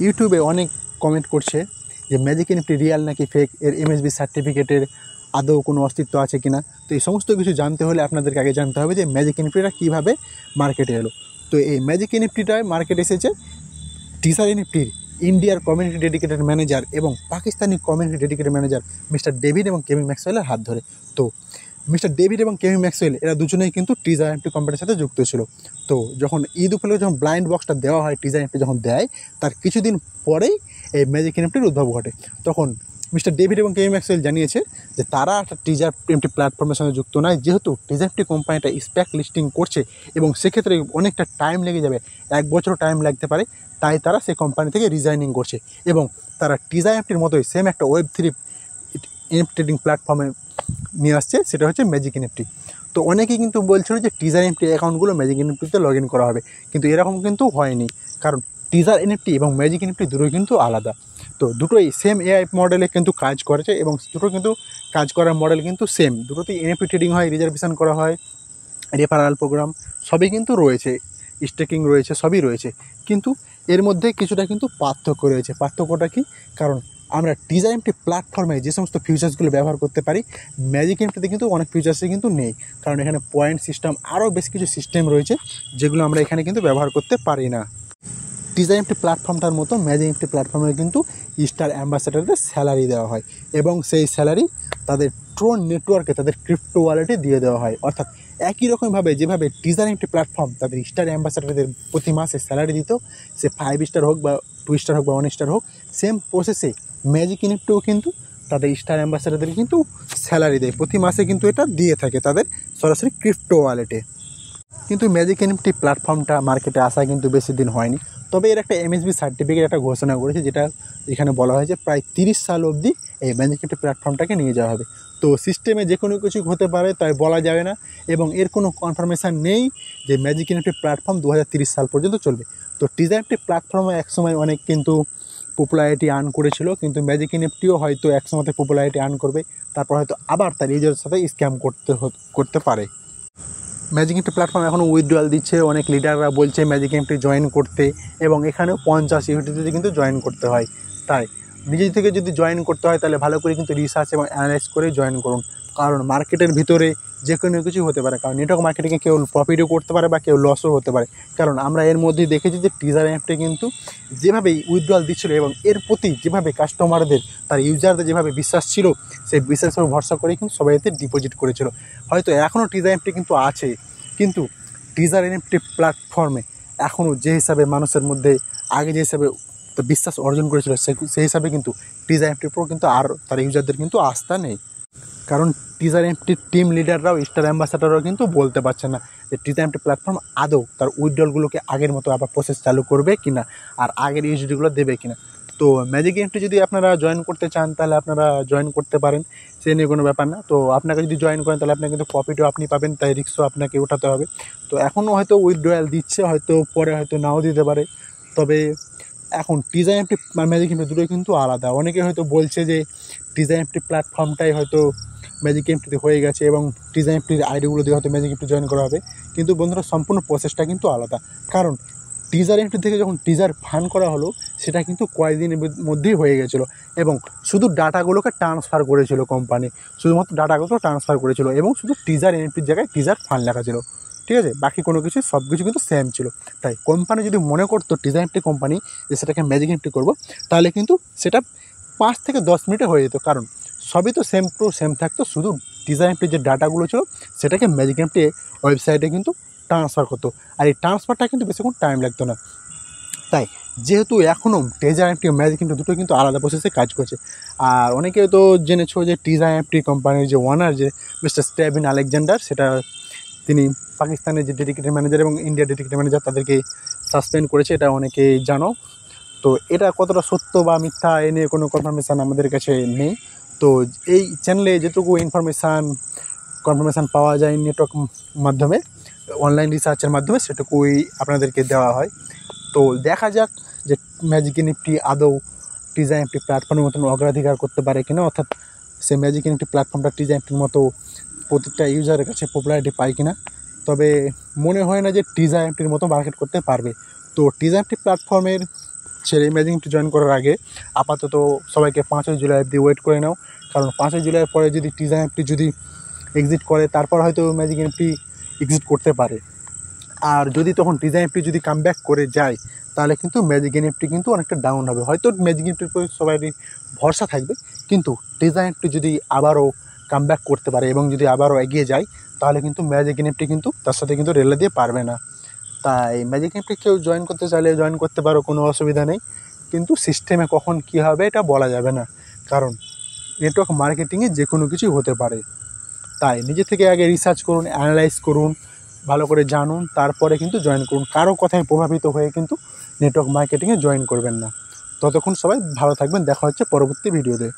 ইউটিউবে অনেক কমেন্ট করছে যে ম্যাজিক এনএফটি রিয়াল নাকি ফেক, এর এমএসবি সার্টিফিকেটের আদৌ কোনো অস্তিত্ব আছে কিনা। তো এই সমস্ত কিছু জানতে হলে আপনাদেরকে আগে জানতে হবে যে ম্যাজিক এনএফটিটা কীভাবে মার্কেটে এলো। তো এই ম্যাজিক এনএফটিটায় মার্কেটে এসেছে টিজার এনএফটির ইন্ডিয়ার কমিউনিটি ডেডিকেটেড ম্যানেজার এবং Pakistani community dedicated manager mister David এবং কেমি ম্যাক্সওয়েলের হাত ধরে। তো মিস্টার ডেভিড এবং কেমি ম্যাক্সওয়েল এরা দুজনেই কিন্তু টিজার এনএফটি কোম্পানির সাথে যুক্ত ছিল। তো যখন ঈদ উপলক্ষে যখন ব্লাইন্ড বক্সটা দেওয়া হয়, টিজার এনএফটি যখন দেয় তার কিছুদিন পরেই এই ম্যাজিক এনএফটির উদ্ভব ঘটে। তখন মিস্টার ডেভিড এবং কেমি ম্যাক্সওয়েল জানিয়েছে যে তারা একটা টিজার এনএফটি প্ল্যাটফর্মের সঙ্গে যুক্ত নয়, যেহেতু টিজার এনএফটি কোম্পানিটা স্প্যাক লিস্টিং করছে এবং সেক্ষেত্রে অনেকটা টাইম লেগে যাবে, 1 বছর টাইম লাগতে পারে, তাই তারা সেই কোম্পানি থেকে রিজাইনিং করছে এবং তারা টিজার এনএফটির মতোই সেম একটা ওয়েব3 এনএফটি ট্রেডিং প্ল্যাটফর্মে নিয়ে আসছে, সেটা হচ্ছে ম্যাজিক এনএফটি। তো অনেকেই কিন্তু বলছিল যে টিজার এনএফটি অ্যাকাউন্টগুলো ম্যাজিক এনএফটিতে লগ ইন করা হবে, কিন্তু এরকম কিন্তু হয়নি, কারণ টিজার এনএফটি এবং ম্যাজিক এনএফটি দুটোই কিন্তু আলাদা। তো দুটোই সেম এআই মডেলে কিন্তু কাজ করেছে এবং দুটো কিন্তু কাজ করার মডেল কিন্তু সেম, দুটোতেই এনএফটি ট্রেডিং হয়, রিজার্ভেশন করা হয়, রেফারাল প্রোগ্রাম সবই কিন্তু রয়েছে, স্টেকিং রয়েছে, সবই রয়েছে, কিন্তু এর মধ্যে কিছুটা কিন্তু পার্থক্য রয়েছে। পার্থক্যটা কি? কারণ আমরা টিজার এনএফটি প্ল্যাটফর্মে যে সমস্ত ফিচার্সগুলো ব্যবহার করতে পারি, ম্যাজিক এনএফটিতে কিন্তু অনেক ফিচার্সই কিন্তু নেই, কারণ এখানে পয়েন্ট সিস্টেম আরও বেশ কিছু সিস্টেম রয়েছে যেগুলো আমরা এখানে কিন্তু ব্যবহার করতে পারি না। টিজার এনএফটি প্ল্যাটফর্মটার মতো ম্যাজিক এনএফটি প্ল্যাটফর্মে কিন্তু স্টার অ্যাম্বাসেডারদের স্যালারি দেওয়া হয় এবং সেই স্যালারি তাদের ট্রোন নেটওয়ার্কে, তাদের ক্রিপ্টো ওয়ালেটে দিয়ে দেওয়া হয়। অর্থাৎ একই রকমভাবে যেভাবে টিজার এনএফটি প্ল্যাটফর্ম তাদের স্টার অ্যাম্বাসেডারদের প্রতি মাসে স্যালারি দিত, সে 5 স্টার হোক বা 2 স্টার হোক বা 1 স্টার হোক, সেম প্রসেসে ম্যাজিক এনএফটিও কিন্তু তাদের স্টার অ্যাম্বাসেডারদের কিন্তু স্যালারি দেয়, প্রতি মাসে কিন্তু এটা দিয়ে থাকে তাদের সরাসরি ক্রিপ্টো ওয়ালেটে। কিন্তু ম্যাজিক এনএফটি প্ল্যাটফর্মটা মার্কেটে আসা কিন্তু বেশি দিন হয়নি, তবে এর একটা এমএসবি সার্টিফিকেট একটা ঘোষণা করেছে, যেটা এখানে বলা হয়েছে প্রায় 30 সাল অবধি এই ম্যাজিক এনএফটি প্ল্যাটফর্মটাকে নিয়ে যাওয়া হবে। তো সিস্টেমে যে কোনো কিছু হতে পারে, তাই বলা যাবে না, এবং এর কোনো কনফার্মেশান নেই যে ম্যাজিক এনএফটি প্ল্যাটফর্ম 2030 সাল পর্যন্ত চলবে। তো টিজার এনএফটি প্ল্যাটফর্মে একসময় অনেক কিন্তু পপুলারিটি আর্ন করেছিল, কিন্তু ম্যাজিক এনএফটিও হয়তো একসময় পপুলারিটি আর্ন করবে, তারপর হয়তো আবার তার ইউজারের সাথে স্ক্যাম করতে পারে। ম্যাজিক এনএফটি প্ল্যাটফর্ম এখনও উইথড্রয়াল দিচ্ছে, অনেক লিডাররা বলছে ম্যাজিক এনএফটি জয়েন করতে, এবং এখানেও 50 ইউটিতে কিন্তু জয়েন করতে হয়। তাই নিজে থেকে যদি জয়েন করতে হয় তাহলে ভালো করে কিন্তু রিসার্চ এবং অ্যানালাইজ করে জয়েন করুন, কারণ মার্কেটের ভিতরে যে কোনো কিছু হতে পারে, কারণ নেটওয়ার্ক মার্কেটিংয়ে কেউ প্রফিটও করতে পারে বা কেউ লসও হতে পারে। কারণ আমরা এর মধ্যেই দেখেছি যে টিজার এনএফটি কিন্তু যেভাবেই উইথড্রয়াল দিচ্ছিল এবং এর প্রতি যেভাবে কাস্টমারদের, তার ইউজারদের যেভাবে বিশ্বাস ছিল, সেই বিশ্বাসের ভরসা করেই কিন্তু সবাই এতে ডিপোজিট করেছিল। হয়তো এখনও টিজার এনএফটি কিন্তু আছে, কিন্তু টিজার এনএফটি প্ল্যাটফর্মে এখনও যে হিসাবে মানুষের মধ্যে আগে যে হিসাবে বিশ্বাস অর্জন করেছিল, সেই হিসাবে কিন্তু টিজার এনএফটির উপর কিন্তু আর তার ইউজারদের কিন্তু আস্থা নেই, কারণ টিজার এনএফটির টিম লিডাররাও, স্টার অ্যাম্বাসাডাররাও কিন্তু বলতে পারছে না যে টিজার এনএফটি প্ল্যাটফর্ম আদৌ তার উইথড্রলগুলোকে আগের মতো আবার প্রসেস চালু করবে কিনা, আর আগের ইউজিডিগুলো দেবে কিনা। তো ম্যাজিক এনএফটি যদি আপনারা জয়েন করতে চান তাহলে আপনারা জয়েন করতে পারেন, সে নিয়ে কোনো ব্যাপার না। তো আপনাকে যদি জয়েন করেন তাহলে আপনাকে কিন্তু প্রফিটও আপনি পাবেন, তাই রিস্কও আপনাকে উঠাতে হবে। তো এখনও হয়তো উইথড্রয়াল দিচ্ছে, হয়তো পরে হয়তো নাও দিতে পারে, তবে এখন টিজার এনএফটি আর ম্যাজিক এনএফটি দুটোই কিন্তু আলাদা। অনেকে হয়তো বলছে যে টিজার এনএফটি প্ল্যাটফর্মটাই হয়তো ম্যাজিক এনএফটিতে হয়ে গেছে এবং টিজার এনএফটির আইডিগুলো দিয়ে হয়তো ম্যাজিক এনএফটি জয়েন করা হবে, কিন্তু বন্ধুরা সম্পূর্ণ প্রসেসটা কিন্তু আলাদা। কারণ টিজার এনএফটি থেকে যখন টিজার ফান্ড করা হলো, সেটা কিন্তু কয়েকদিনের মধ্যেই হয়ে গেছিলো এবং শুধু ডাটাগুলোকে ট্রান্সফার করেছিল কোম্পানি, শুধুমাত্র ডাটাগুলো ট্রান্সফার করেছিল এবং শুধু টিজার এনএফটির জায়গায় টিজার ফান্ড লেখা ছিল, ঠিক আছে, বাকি কোনো কিছু সব কিছু কিন্তু সেম ছিল। তাই কোম্পানি যদি মনে করতো টিজার এনএফটি কোম্পানি যে সেটাকে ম্যাজিক এনএফটি করবো, তাহলে কিন্তু সেটা 5 থেকে 10 মিনিটে হয়ে যেত, কারণ সবই তো সেম টু সেম থাকতো, শুধু টিজার এনএফটির যে ডাটাগুলো ছিল সেটাকে ম্যাজিক এনএফটি ওয়েবসাইটে কিন্তু ট্রান্সফার করতো, আর এই ট্রান্সফারটা কিন্তু বেশিক্ষণ টাইম লাগতো না। তাই যেহেতু এখনও টিজার এনএফটি ও ম্যাজিক এনএফটি দুটো কিন্তু আলাদা প্রসেসে কাজ করছে, আর অনেকে তো জেনেছো যে টিজার এনএফটি কোম্পানির যে ওনার যে মিস্টার স্টেভিন আলেকজান্ডার, সেটা তিনি পাকিস্তানের যে ডেডিকেটেড ম্যানেজার এবং ইন্ডিয়ার ডেডিকেটেড ম্যানেজার, তাদেরকে সাসপেন্ড করেছে, এটা অনেকেই জানো। তো এটা কতটা সত্য বা মিথ্যা এ নিয়ে কোনো কনফার্মেশান আমাদের কাছে নেই। তো এই চ্যানেলে যেটুকু কনফার্মেশান পাওয়া যায় নেটওয়ার্ক মাধ্যমে, অনলাইন রিসার্চের মাধ্যমে, সেটুকুই আপনাদেরকে দেওয়া হয়। তো দেখা যাক যে ম্যাজিক এনএফটি আদৌ টিজার এনএফটি প্ল্যাটফর্মের মতন অগ্রাধিকার করতে পারে কিনা, অর্থাৎ সে ম্যাজিক এনএফটি প্ল্যাটফর্মটা টিজার এনএফটির মতো প্রত্যেকটা ইউজারের কাছে পপুলারিটি পায় কিনা। তবে মনে হয় না যে টিজার এনএফটির মতো মার্কেট করতে পারবে। তো টিজার এনএফটি প্ল্যাটফর্মের সেরে ম্যাজিক নিফটি জয়েন করার আগে আপাতত সবাইকে 5ই জুলাই অবধি ওয়েট করে নাও, কারণ 5ই জুলাইয়ের পরে যদি টিজা নিফটি যদি এক্সিট করে তারপর হয়তো ম্যাজিক নিফটি এক্সিট করতে পারে। আর যদি তখন টিজা নিফটি যদি কামব্যাক করে যায় তাহলে কিন্তু ম্যাজিক নিফটি কিন্তু অনেকটা ডাউন হবে। হয়তো ম্যাজিক নিফটির প্রতি সবারই ভরসা থাকবে, কিন্তু টিজা নিফটি যদি আবারও কামব্যাক করতে পারে এবং যদি আবারও এগিয়ে যায় তাহলে কিন্তু ম্যাজিক নিফটি কিন্তু তার সাথে কিন্তু রেলা দিয়ে পারবে না। তাই ম্যাজিক নিফটি কেউ জয়েন করতে চাইলে জয়েন করতে পারো, কোনো অসুবিধা নেই, কিন্তু সিস্টেমে কখন কী হবে এটা বলা যাবে না, কারণ নেটওয়ার্ক মার্কেটিংয়ে যে কোনো কিছুই হতে পারে। তাই নিজে থেকে আগে রিসার্চ করুন, অ্যানালাইজ করুন, ভালো করে জানুন, তারপরে কিন্তু জয়েন করুন। কারো কথায় প্রভাবিত হয়ে কিন্তু নেটওয়ার্ক মার্কেটিংয়ে জয়েন করবেন না। ততক্ষণ সবাই ভালো থাকবেন, দেখা হচ্ছে পরবর্তী ভিডিওতে।